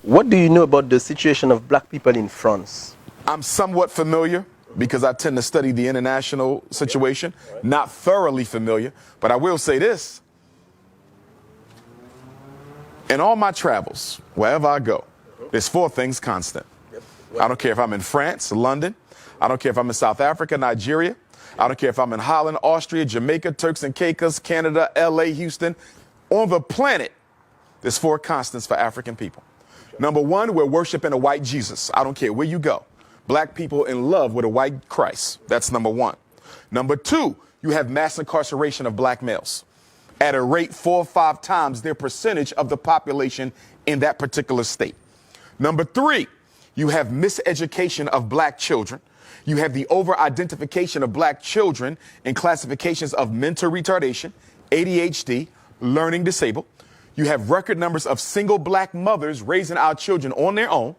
What do you know about the situation of black people in France? I'm somewhat familiar because I tend to study the international situation. Not thoroughly familiar, but I will say this. In all my travels, wherever I go, there's four things constant. I don't care if I'm in France, London. I don't care if I'm in South Africa, Nigeria. I don't care if I'm in Holland, Austria, Jamaica, Turks and Caicos, Canada, LA, Houston. On the planet, there's four constants for African people. Number one, we're worshiping a white Jesus. I don't care where you go. Black people in love with a white Christ. That's number one. Number two, you have mass incarceration of black males at a rate 4 or 5 times their percentage of the population in that particular state. Number three, you have miseducation of black children. You have the over-identification of black children in classifications of mental retardation, ADHD, learning disabled. You have record numbers of single black mothers raising our children on their own,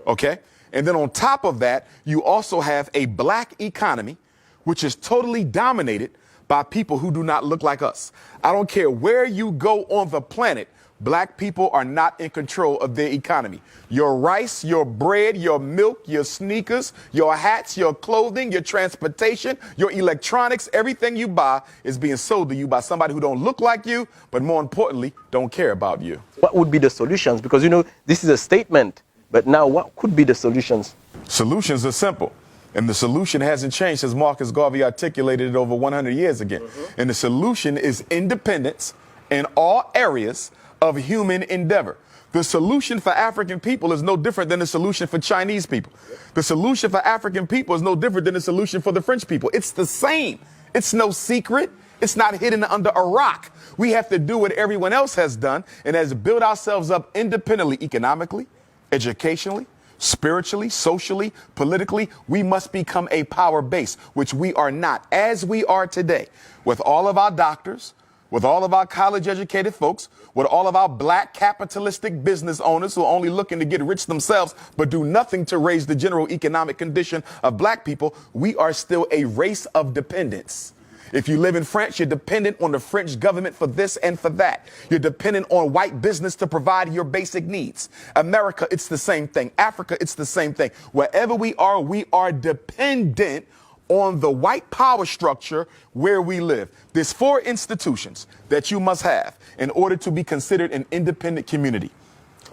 okay? And then on top of that, you also have a black economy, which is totally dominated by people who do not look like us. I don't care where you go on the planet, black people are not in control of their economy. Your rice, your bread, your milk, your sneakers, your hats, your clothing, your transportation, your electronics, everything you buy is being sold to you by somebody who don't look like you, but more importantly, don't care about you. What would be the solutions? Because, you know, this is a statement, but now what could be the solutions? Solutions are simple. And the solution hasn't changed since Marcus Garvey articulated it over 100 years ago. And the solution is independence in all areas of human endeavor. The solution for African people is no different than the solution for Chinese people. The solution for African people is no different than the solution for the French people. It's the same. It's no secret. It's not hidden under a rock. We have to do what everyone else has done, and that is build ourselves up independently, economically, educationally, spiritually, socially, politically. We must become a power base, which we are not, as we are today, with all of our doctors, with all of our college educated folks, with all of our black capitalistic business owners who are only looking to get rich themselves, but do nothing to raise the general economic condition of black people. We are still a race of dependence. If you live in France, you're dependent on the French government for this and for that. You're dependent on white business to provide your basic needs. America, it's the same thing. Africa, it's the same thing. Wherever we are dependent on the white power structure where we live. There's 4 institutions that you must have in order to be considered an independent community.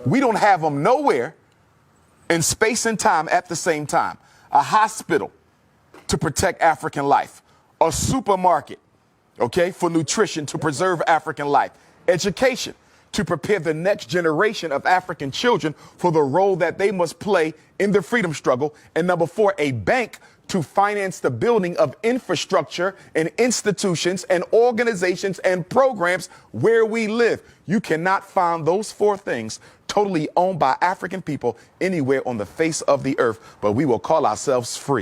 We don't have them nowhere in space and time at the same time. A hospital to protect African life. A supermarket, okay, for nutrition to preserve African life. Education to prepare the next generation of African children for the role that they must play in the freedom struggle. And number 4, a bank to finance the building of infrastructure and institutions and organizations and programs where we live. You cannot find those 4 things totally owned by African people anywhere on the face of the earth, but we will call ourselves free.